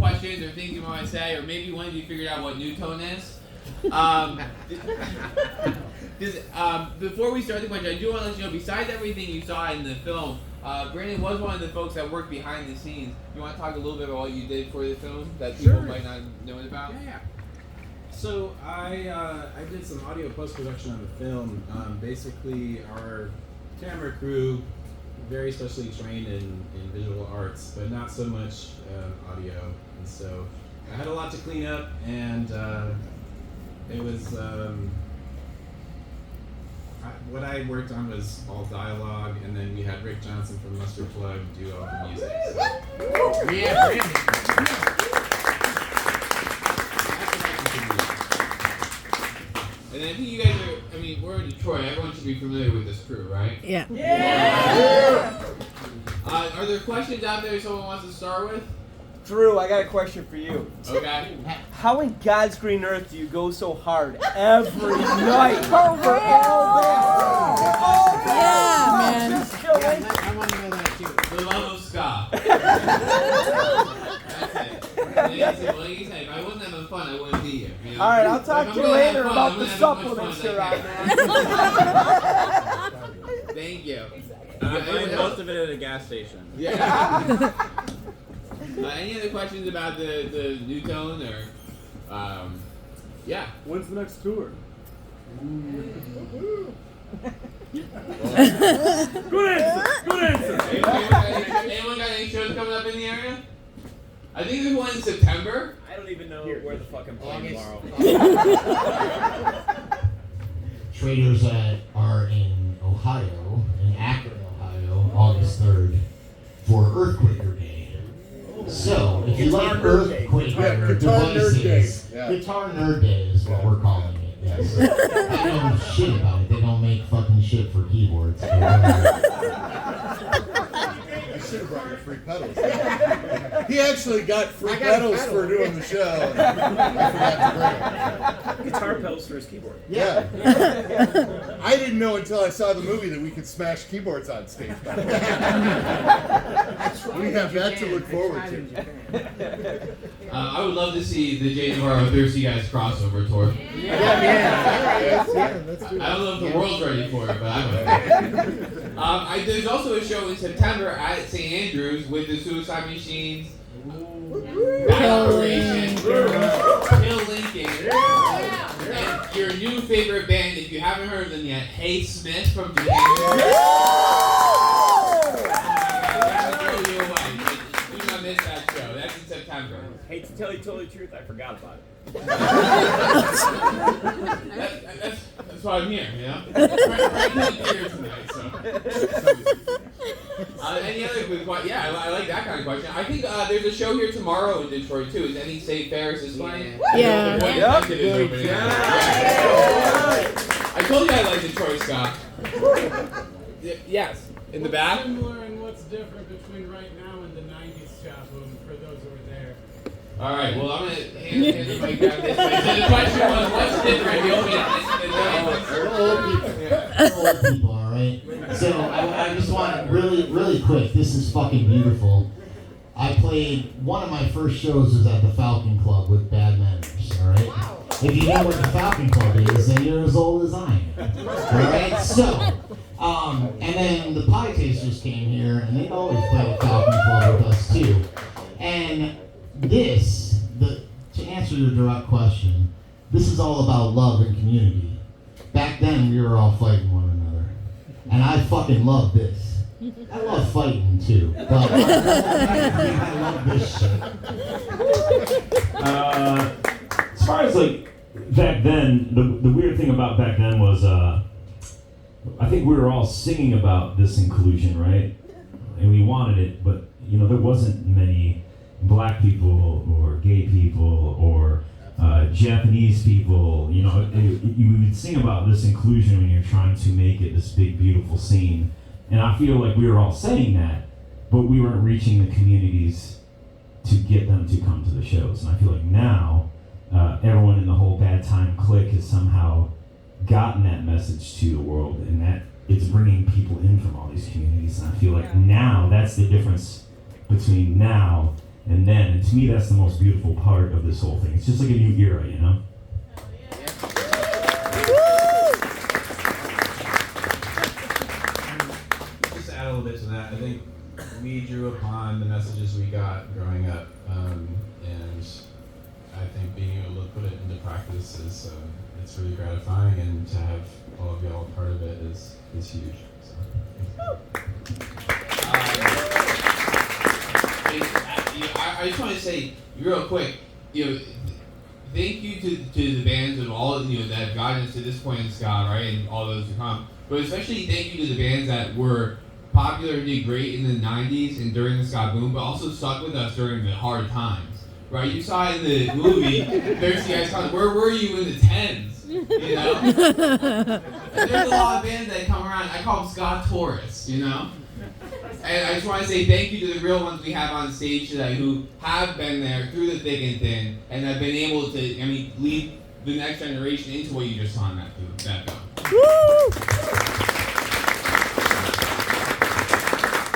questions or things you want to say, or maybe one of you figured out what new tone is. Before we start the question, I do want to let you know, besides everything you saw in the film, Brandon was one of the folks that worked behind the scenes. You want to talk a little bit about what you did for the film that people might not know about? Yeah. So I did some audio post-production on the film. Basically, our camera crew, very specially trained in visual arts, but not so much audio. And so I had a lot to clean up, and it was what I worked on was all dialogue, and then we had Rick Johnson from Mustard Plug do all the music. So. Yeah, and I think you guys are, we're in Detroit. Everyone should be familiar with this crew, right? Yeah. Are there questions out there someone wants to start with? Drew, I got a question for you. Okay. How in God's green earth do you go so hard every night? For real? Yeah, man. Just killing. I want to know that too. The love of ska. That's it. Like you said, if I wasn't having fun, I wouldn't be here. You know? All right, I'll talk to you later about the supplements you're on, man. Thank you. Most of it at a gas station. Yeah. Any other questions about the new tone or, yeah? When's the next tour? Good answer. Anyone got any shows coming up in the area? I think there's one in September. I don't even know where the fuck I'm playing tomorrow. Traders that are in Ohio, in Akron, Ohio, August 3rd, for Earthquaker Day. So, if you like Earthquaker devices, Guitar Nerd Day is what we're calling it, yes. I know shit about it. They don't make fucking shit for keyboards. You should have brought your free pedals. He actually got free pedals for doing the show. And I forgot to bring them. Guitar pedals for his keyboard. Yeah. I didn't know until I saw the movie that we could smash keyboards on stage. We have that to look forward to. I would love to see the Jay Navarro Thirsty Guys crossover tour. Yeah, that's I don't know if the world's ready for it, but I would. There's also a show in September at St. Andrews with the Suicide Machines, Bad Operation, Kill Lincoln, and your new favorite band, if you haven't heard of them yet, Hey Smith from New Hampshire. Do not miss that show. That's in September. Hate to tell you totally the truth, I forgot about it. That's why I'm here, you know? Frank's here tonight, so. Any other quick questions? Yeah, I like that kind of question. I think there's a show here tomorrow in Detroit, too. Is Any State Ferris is playing? Yeah. I told you I like Detroit, Scott. Yes, in the back. Similar in what's different between right now and the 90s shop room for those who were there. All right, well, I'm going to hand the mic down this way. So the question was, what's different between this and the 90s? Old people, all right? So I just want really quick. This is fucking beautiful. I played one of my first shows was at the Falcon Club with Bad Manners, all right? Wow. If you know what the Falcon Club is, then you're as old as I am. All right? So, and then the Pie Tasters came here, and they'd always play at Falcon Club with us too. And to answer your direct question, this is all about love and community. Back then, we were all fighting one another. And I fucking love this. I love fighting too, but I love this shit. As far as like back then, the weird thing about back then was I think we were all singing about this inclusion, right? And we wanted it, but there wasn't many black people or gay people or Japanese people. You would sing about this inclusion when you're trying to make it this big, beautiful scene. And I feel like we were all saying that, but we weren't reaching the communities to get them to come to the shows. And I feel like now, everyone in the whole Bad Time clique has somehow gotten that message to the world, and that it's bringing people in from all these communities. And I feel like now that's the difference between now And then, and to me, that's the most beautiful part of this whole thing. It's just like a new era, you know? Just to add a little bit to that, I think we drew upon the messages we got growing up, and I think being able to put it into practice is it's really gratifying, and to have all of y'all part of it is huge. So. I just want to say real quick, thank you to the bands of all that have gotten us to this point in ska, right, and all those to come. But especially thank you to the bands that were popular and did great in the '90s and during the ska boom, but also stuck with us during the hard times, right? You saw in the movie Thirsty Eyes Con, where were you in the '10s? And there's a lot of bands that come around. I call them ska tourists, And I just want to say thank you to the real ones we have on stage today who have been there through the thick and thin and have been able to, lead the next generation into what you just saw in that film.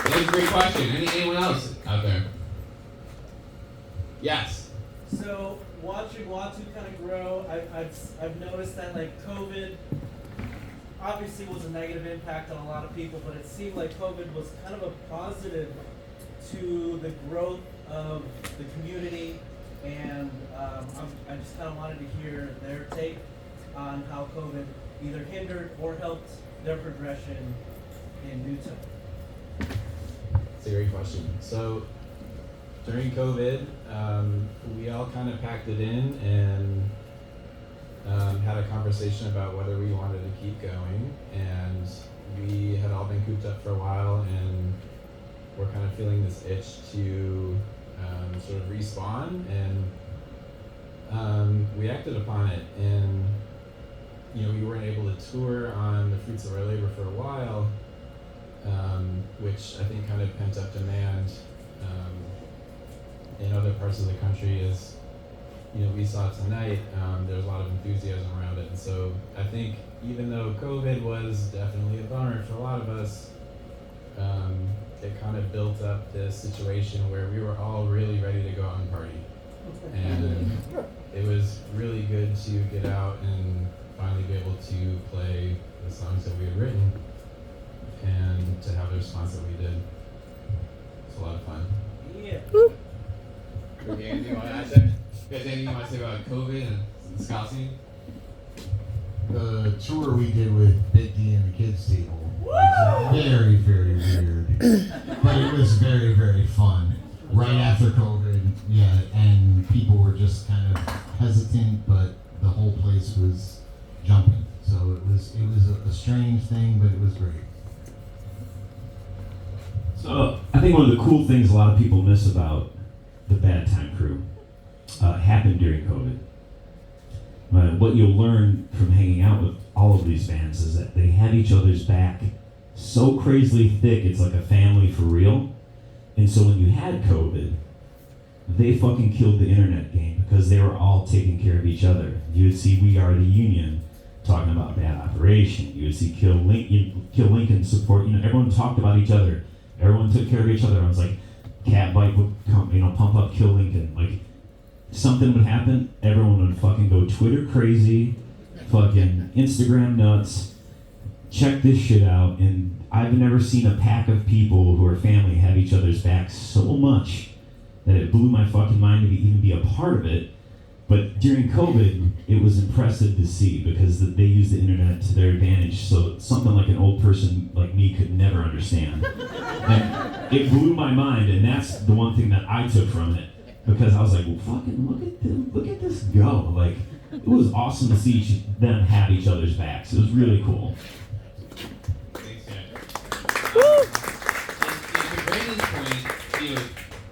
That's a great question. Anyone else out there? Yes. So watching Watu kind of grow, I've noticed that COVID obviously was a negative impact on a lot of people, but it seemed like COVID was kind of a positive to the growth of the community, and I just kind of wanted to hear their take on how COVID either hindered or helped their progression in Newton. It's a great question. So during COVID, we all kind of packed it in and had a conversation about whether we wanted to keep going, and we had all been cooped up for a while, and we're kind of feeling this itch to sort of respawn, and we acted upon it, and we weren't able to tour on the fruits of our labor for a while, which I think kind of pent up demand in other parts of the country is, we saw tonight, there's a lot of enthusiasm around it. And so I think even though COVID was definitely a bummer for a lot of us, it kind of built up this situation where we were all really ready to go out and party. And it was really good to get out and finally be able to play the songs that we had written and to have the response that we did. It's a lot of fun. Yeah. Anything you want to add there? You guys anything you want to say about COVID and the ska scene? The tour we did with Big D and the Kids Table was very, very weird, but it was very, very fun. Right after COVID, yeah, and people were just kind of hesitant, but the whole place was jumping. So it was a strange thing, but it was great. So I think one of the cool things a lot of people miss about the Bad Time Crew happened during COVID. What you'll learn from hanging out with all of these bands is that they had each other's back so crazily thick, it's like a family for real. And so when you had COVID, they fucking killed the internet game because they were all taking care of each other. You would see We Are the Union talking about Bad Operation. You would see Kill Lincoln support. Everyone talked about each other. Everyone took care of each other. Everyone's like, Cat Bike would come, pump up Kill Lincoln. Like, something would happen, everyone would fucking go Twitter crazy, fucking Instagram nuts, check this shit out, and I've never seen a pack of people who are family have each other's backs so much that it blew my fucking mind to even be a part of it. But during COVID, it was impressive to see because they used the internet to their advantage, so something like an old person like me could never understand. And it blew my mind, and that's the one thing that I took from it. Because I was like, well, fucking look at this go. Like, it was awesome to see them have each other's backs. It was really cool. Thanks, Jack. To Brandon's point,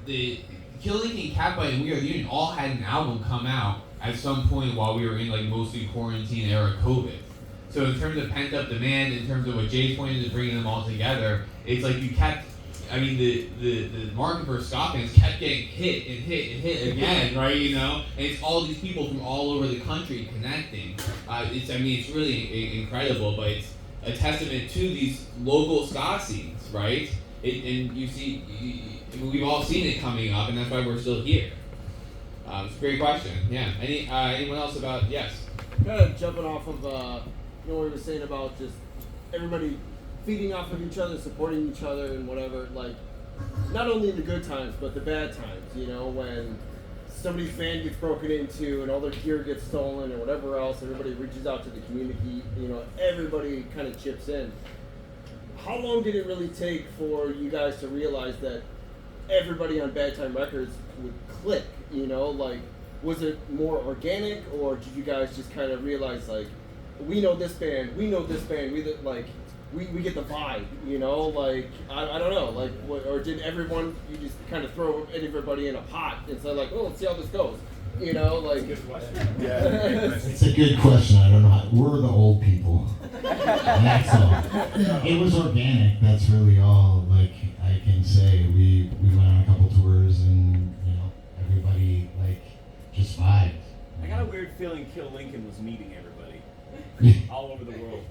the Kill Lincoln, Catbite, and We Are the Union all had an album come out at some point while we were in mostly quarantine era COVID. So in terms of pent up demand, in terms of what Jay's pointed to bringing them all together, it's like you kept. The market for ska fans kept getting hit and hit again, right? And it's all these people from all over the country connecting. It's really incredible, but it's a testament to these local ska scenes, right? and you see, we've all seen it coming up, and that's why we're still here. It's a great question. Yeah. Anyone else about yes? Kind of jumping off of what we were saying about just everybody feeding off of each other, supporting each other, and whatever. Like, not only in the good times, but the bad times. You know, when somebody's van gets broken into and all their gear gets stolen or whatever else, everybody reaches out to the community. You know, everybody kind of chips in. How long did it really take for you guys to realize that everybody on Bad Time Records would click? You know, like, was it more organic, or did you guys just kind of realize, like, we know this band, we get the vibe, you know? Like, I don't know, like, or did everyone, you just kind of throw everybody in a pot and say, like, oh, let's see how this goes? You know, like... It's a good question. I don't know how... We're the old people. That's all. It was organic. That's really all, like, I can say. We went on a couple tours and, you know, everybody, like, just vibed. I got a weird feeling Kill Lincoln was meeting everybody all over the world.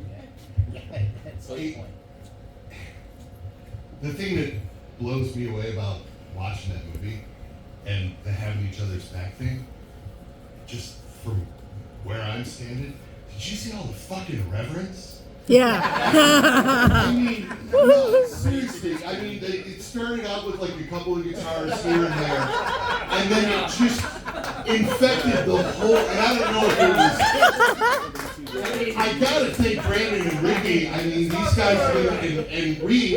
The thing that blows me away about watching that movie and the having each other's back thing, just from where I'm standing, did you see all the fucking reverence? Yeah. I mean, no, seriously. I mean, it started out with like a couple of guitars here and there, and then it just infected the whole. And I don't know if it was. I gotta thank Brandon and Ricky. I mean, these guys and we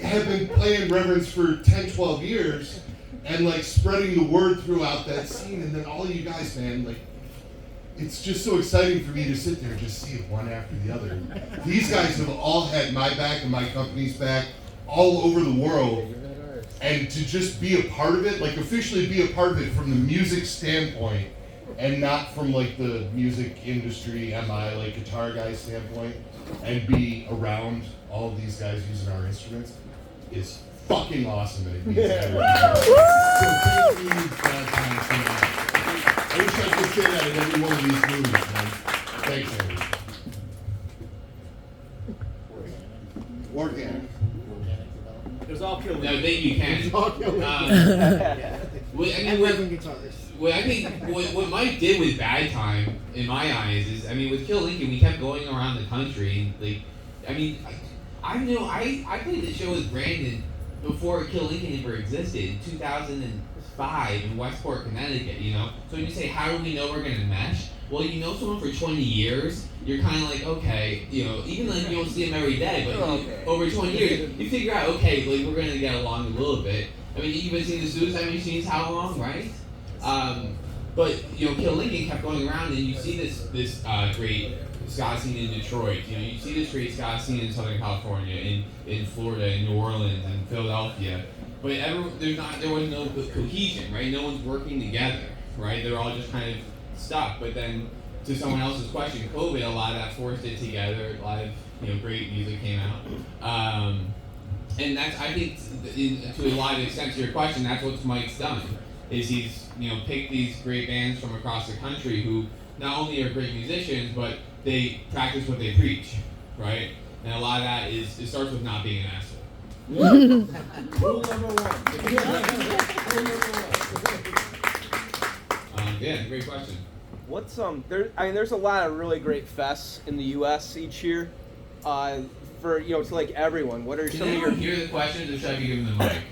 have been playing Reverence for 10, 12 years, and like spreading the word throughout that scene. And then all you guys, man, like. It's just so exciting for me to sit there and just see it one after the other. These guys have all had my back and my company's back all over the world. And to just be a part of it, like officially be a part of it from the music standpoint and not from like the music industry, like guitar guy standpoint, and be around all of these guys using our instruments is fucking awesome. And it means everything. So thank you, Bad Time, for that. I wish I could say that in every one of these movies, man. Thanks, Andy. Organic. It was all Kill No, Lincoln. I think you can. It's all Kill Lincoln. I think what Mike did with Bad Time, in my eyes, is, I mean, with Kill Lincoln, we kept going around the country. And, like, I mean, I played the show with Brandon before Kill Lincoln ever existed, in 2005 in Westport, Connecticut, you know? So when you say, how do we know we're going to mesh? Well, you know someone for 20 years, you're kind of like, okay, you know, even though you don't see them every day, but over 20 years, you figure out, okay, like, we're going to get along a little bit. I mean, you've been seeing the Suicide Machines how long, right? But, you know, Kill Lincoln kept going around, and you see this great ska scene in Detroit, you know, you see this great ska scene in Southern California, in Florida, in New Orleans, in Philadelphia, but there was no cohesion, right? No one's working together, right? They're all just kind of stuck. But then, to someone else's question, COVID, a lot of that forced it together. A lot of, you know, great music came out, and that's, I think, to a lot of extent to your question, that's what Mike's done. Is he's, you know, picked these great bands from across the country who not only are great musicians, but they practice what they preach, right? And a lot of that it starts with not being an asshole. Rule number one. Yeah, great question. What's there's a lot of really great fests in the U.S. each year, for, you know, to like everyone. What are Can some of your anyone hear the questions, or should I be giving them the mic?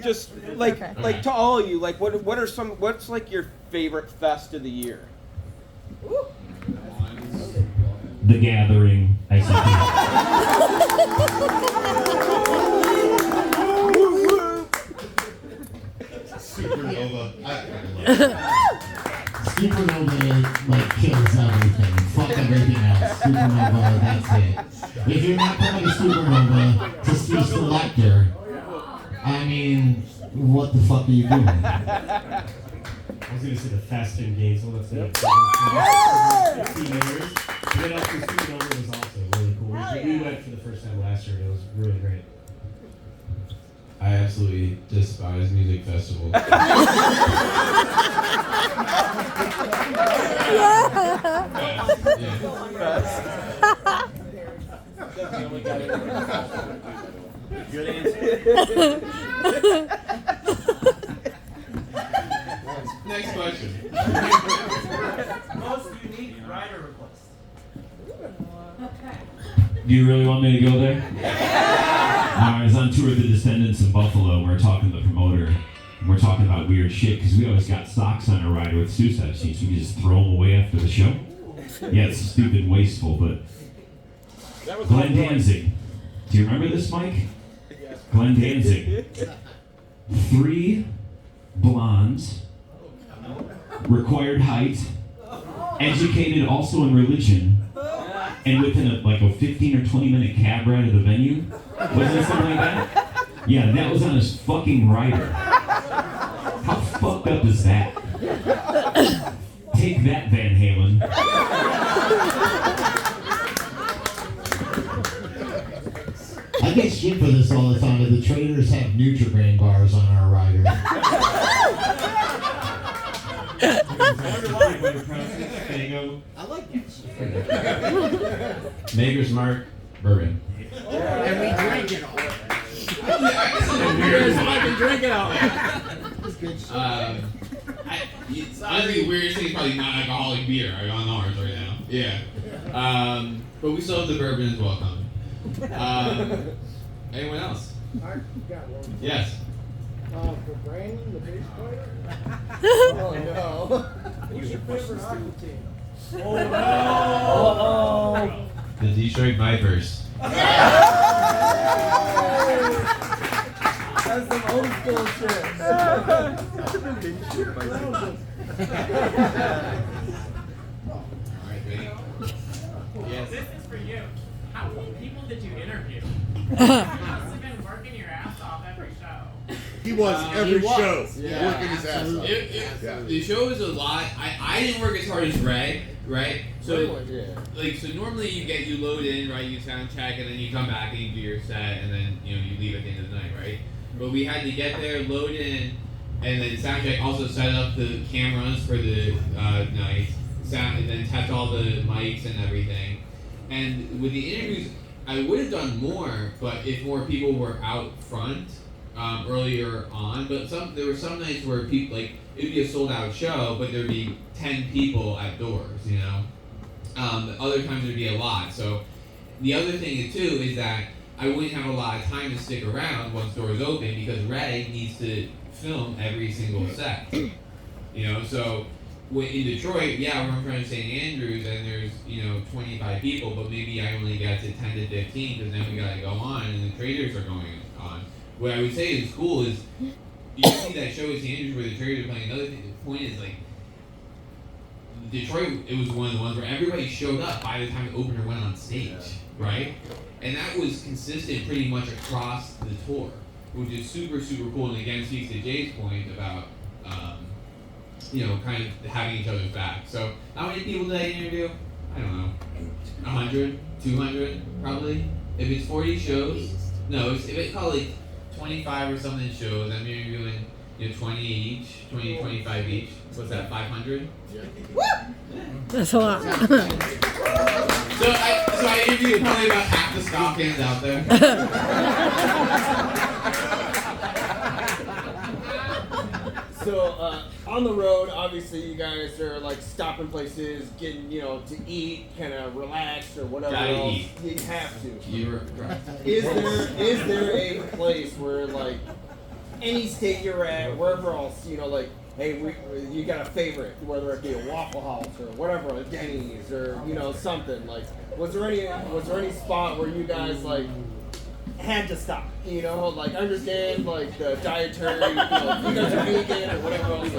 just like to all of you, like what's like your favorite fest of the year? The Gathering, ICP. Supernova. Supernova, like, kills everything. Fuck everything else. Supernova, that's it. If you're not coming to Supernova to see Selector, I mean, what the fuck are you doing? I was going to say the Fast and Games, well, that's it. 15 years. And then also Supernova was also really cool. We went for the first time last year, and it was really great. I absolutely despise music festivals. Good answer. Next question. Most unique rider request. Do you really want me to go there? I was on tour with the Descendants in Buffalo, and we were talking to the promoter, and we're talking about weird shit, because we always got socks on our rider with suicide seats. We could just throw them away after the show. Yeah, it's stupid and wasteful, but... Glenn Danzig. Do you remember this, Mike? Yes. Glenn Danzig. 3 blondes, required height, educated also in religion, and within a 15 or 20 minute cab ride to the venue. Wasn't it something like that? Yeah, that was on his fucking rider. How fucked up is that? Take that, Van Halen. I get shit for this all the time, but the traders have Nutrigrain bars on our rider. I like that shit. Maker's Mark bourbon. And we drink it all. Weird. I can drink it all. It's good shit. Honestly, the weirdest thing is probably non-alcoholic beer on ours right now. Yeah. But we still have the bourbon as well coming. Anyone else? I got one. Yes. For Brandon, the bass player. Oh no. Who's your favorite hockey team? Oh no! The Detroit Vipers. That's some old school shit. Alright, Vinny. Yes. This is for you. How many people did you interview? You must have been working your ass off every show. He was every show Yeah, working his ass off. The show is a lot. I didn't work as hard as Ray, right? So Yeah. so normally you load in, right? You sound check, and then you come back and you do your set, and then you leave at the end of the night, right? But we had to get there, load in, and then sound check. Also set up the cameras for the night, sound, and then test all the mics and everything. And with the interviews, I would have done more, but if more people were out front earlier on. But there were some nights where people it'd be a sold out show, but there'd be 10 people at doors. Other times there'd be a lot. So the other thing too is that I wouldn't have a lot of time to stick around once doors open because Ray needs to film every single set. So. In Detroit, we're in front of St. Andrews and there's 25 people, but maybe I only got to 10 to 15 because then we gotta go on and the traders are going on. What I would say is cool is you see that show at St. Andrews where the traders are playing. Another thing, the point is Detroit. It was one of the ones where everybody showed up by the time the opener went on stage, right? And that was consistent pretty much across the tour, which is super super cool. And again, speaks to Jay's point about. Kind of having each other's back. So, how many people did I interview? I don't know. 100, 200, probably. If it's 40 shows, no, if it's probably 25 or something shows, I'm interviewing 20 each, 20, 25 each. What's that, 500? Yeah. That's a lot. So I interviewed probably about half the Scoffins out there. So on the road, obviously you guys are stopping places, getting to eat, kind of relax or whatever Gotta else. eat. You have to. You were right. Is there a place where any state you're at, wherever else, hey, you got a favorite, whether it be a Waffle House or whatever, a Denny's or something was there any spot where you guys had to stop, understand the dietary, you guys are vegan or whatever else,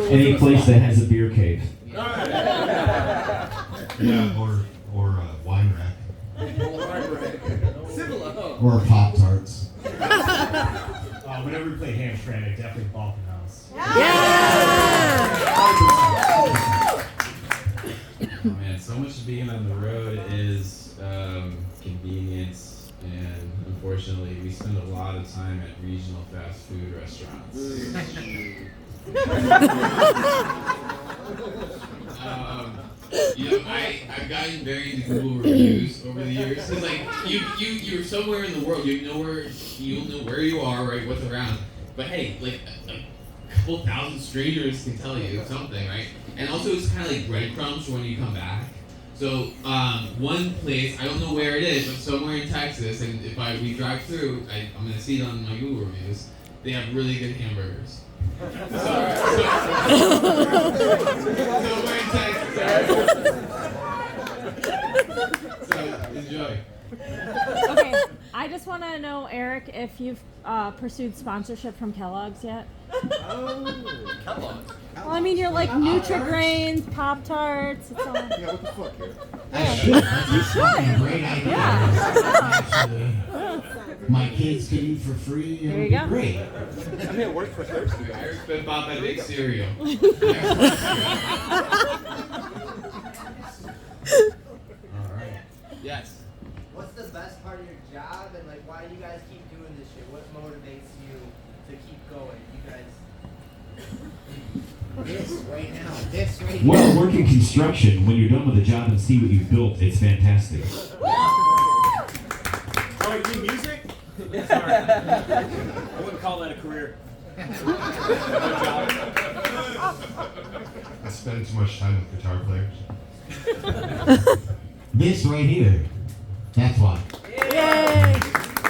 Any place that has a beer cave. Yeah, or wine rack. Or Pop-Tarts. Whenever we play Hamtramck, definitely Balkan House. Oh man, so much of being on the road is convenience, and unfortunately, we spend a lot of time at regional fast food restaurants. You know, I've gotten very into Google reviews over the years. Cause like you're somewhere in the world, you'll know where you are, right? What's around. But hey, like a couple thousand strangers can tell you something, right? And also it's kind of like breadcrumbs for when you come back. So one place, I don't know where it is, but somewhere in Texas, and if we drive through, I'm gonna see it on my Google reviews. They have really good hamburgers. Somewhere in Texas. So enjoy. Okay, I just want to know, Eric, if you've pursued sponsorship from Kellogg's yet. Kellogg's. Well, I mean, you're like Nutri-Grains, Pop-Tarts, it's all. Yeah, what the fuck, here? You should. Great idea. Yeah. Actually, my kids can eat for free. There you It'd be go. great. I mean, it works for Thursday. Eric been bought that big cereal. Alright. Yes. What's the best part of your job, and like why do you guys keep doing this shit? What motivates you to keep going? You guys. This right now. This right Well, working construction, when you're done with a job and see what you've built, it's fantastic. Oh, you mean music? Sorry. I wouldn't call that a career. I spend too much time with guitar players. This right here. That's why. Yay!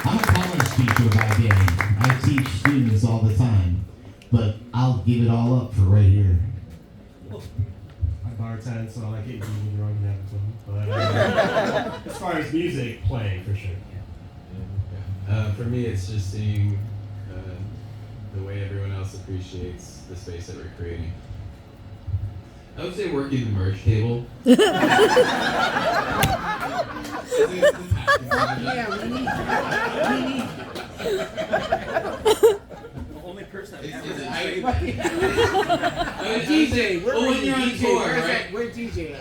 I'm a college teacher by day. I teach students all the time. But I'll give it all up for right here. I bartend, so I like it when you're on the But as far as music, playing for sure. For me, it's just seeing the way everyone else appreciates the space that we're creating. I would say working the merch table. Yeah, we need. The only person I've ever DJ, we're when ready you're on DJ. tour, Where's right? that? We're DJ.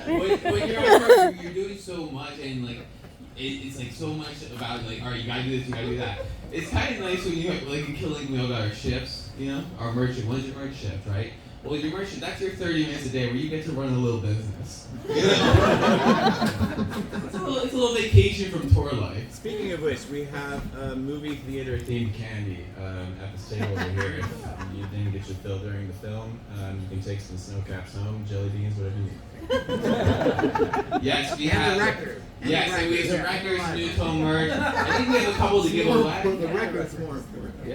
When you're on tour, you're doing so much, and like it's like so much about like, all right, you gotta do this, you gotta do that. It's kind of nice when you have like a killing wheel about our shifts, you know, our merchant. When's your merch shift, right? Well, your merchant, that's your 30 minutes a day where you get to run a little business. You know? it's a little vacation from tour life. Speaking of which, we have a movie theater themed candy at this table over here. If you didn't get your fill during the film, you can take some snow caps home, jelly beans, whatever you need. Yes, we And have. the record. And Yes, the and we have some record. records, new tone merch. I think we have a couple to give away. The record's more important.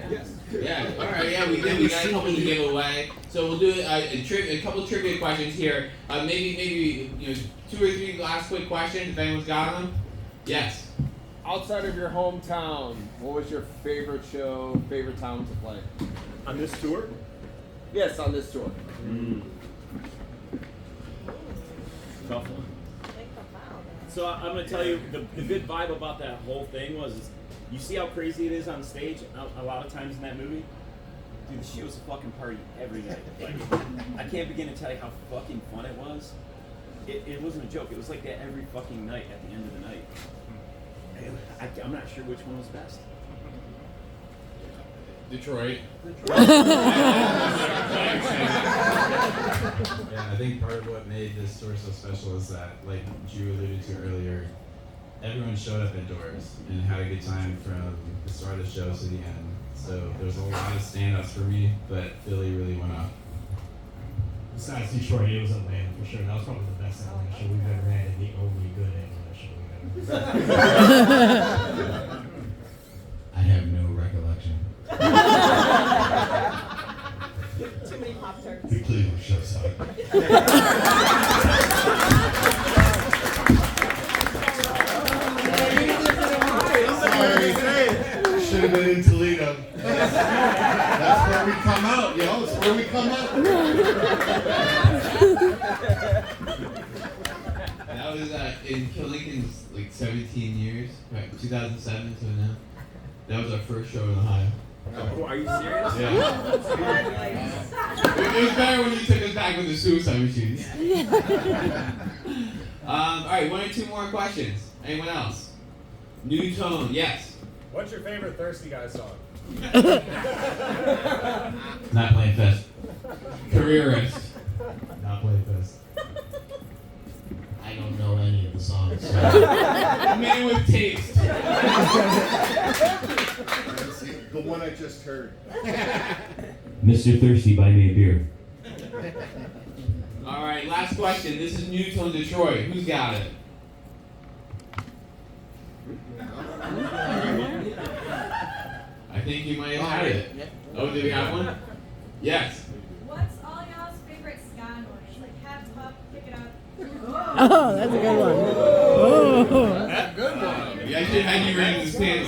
Yeah, all right, yeah, we did. We got a couple to give away. So we'll do a couple trivia questions here. Maybe you know, 2 or 3 last quick questions if anyone's got them. Yes. Outside of your hometown, what was your favorite show, favorite town to play? On this tour? Yes, on this tour. Tough one. So I'm going to tell you, the good vibe about that whole thing was, you see how crazy it is on stage a lot of times in that movie? Dude, the shit was a fucking party every night. Like, I can't begin to tell you how fucking fun it was. It wasn't a joke. It was like that every fucking night at the end of the night. I'm not sure which one was best. Detroit. Yeah, I think part of what made this tour so special is that, like Drew alluded to earlier, everyone showed up at doors and had a good time from the start of the show to the end. So there's a lot of standouts for me, but Philly really went up. Besides Detroit, it was Atlanta for sure. That was probably the best Atlanta show we've ever had and the only good Atlanta show we've ever had. I have no recollection. Too many Pop-Tarts. The Cleveland show sucked. Sorry. Should have been in Toledo. That's where we come out, yo. It's where we come out. That was in Lincoln's like 17 years, right? 2007 to now. That was our first show in Ohio. Oh, are you serious? Yeah. It was better when you took us back with the suicide machines. All right, 1 or 2 more questions. Anyone else? New tone, yes. What's your favorite Thirsty Guy song? Not playing fest. Careerist. Not playing best. the song. So. A man with taste. The one I just heard. Mr. Thirsty, buy me a beer. All right, last question. This is New Tone Detroit. Who's got it? I think you might have had it. Oh, did we have one? Yes. What's all y'all's favorite ska noise? Like hats up, pick it up. Oh, that's a good one. Oh. That's a good one. Yeah, I should have had you read this panel.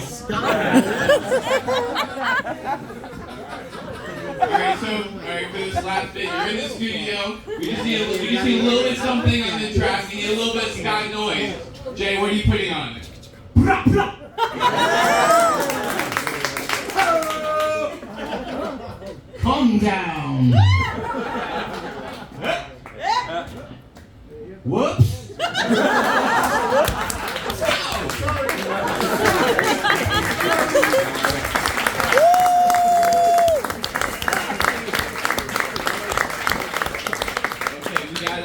Alright, for this last bit, you're in the studio. We just need a little bit something on the track. We need a little bit of ska noise. Jay, what are you putting on it? Calm down. Whoops. Okay, we got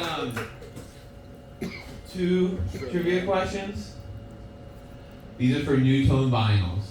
2 trivia questions. These are for New Tone vinyls.